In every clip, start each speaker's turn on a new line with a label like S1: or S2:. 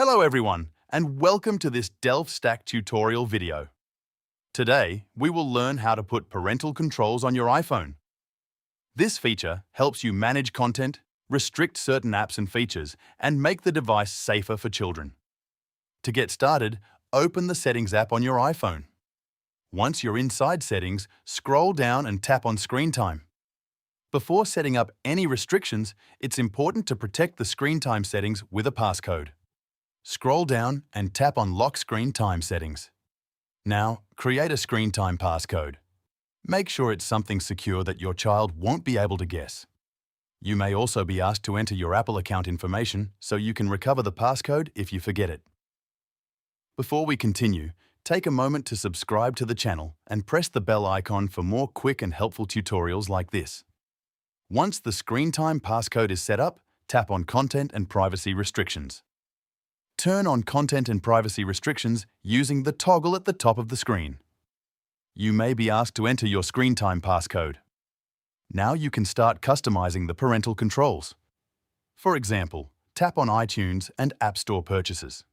S1: Hello everyone, and welcome to this Delph Stack tutorial video. Today, we will learn how to put parental controls on your iPhone. This feature helps you manage content, restrict certain apps and features, and make the device safer for children. To get started, open the Settings app on your iPhone. Once you're inside Settings, scroll down and tap on Screen Time. Before setting up any restrictions, it's important to protect the screen time settings with a passcode. Scroll down and tap on Lock Screen Time Settings. Now, create a screen time passcode. Make sure it's something secure that your child won't be able to guess. You may also be asked to enter your Apple account information so you can recover the passcode if you forget it. Before we continue, take a moment to subscribe to the channel and press the bell icon for more quick and helpful tutorials like this. Once the screen time passcode is set up, tap on Content and Privacy Restrictions. Turn on Content and Privacy Restrictions using the toggle at the top of the screen. You may be asked to enter your screen time passcode. Now you can start customizing the parental controls. For example, tap on iTunes and App Store purchases.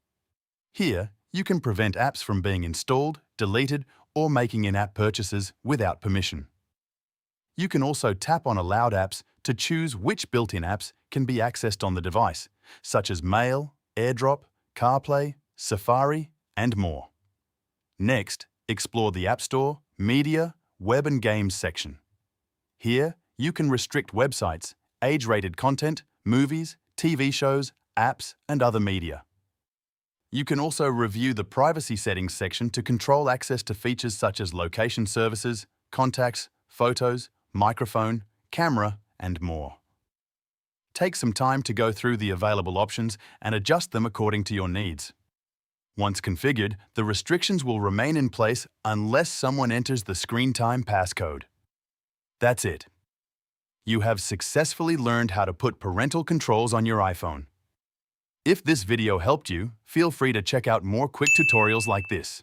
S1: Here, you can prevent apps from being installed, deleted, or making in-app purchases without permission. You can also tap on Allowed Apps to choose which built-in apps can be accessed on the device, such as Mail, AirDrop, CarPlay, Safari, and more. Next, explore the App Store, Media, Web and Games section. Here, you can restrict websites, age-rated content, movies, TV shows, apps, and other media. You can also review the Privacy Settings section to control access to features such as location services, contacts, photos, microphone, camera, and more. Take some time to go through the available options and adjust them according to your needs. Once configured, the restrictions will remain in place unless someone enters the screen time passcode. That's it. You have successfully learned how to put parental controls on your iPhone. If this video helped you, feel free to check out more quick tutorials like this.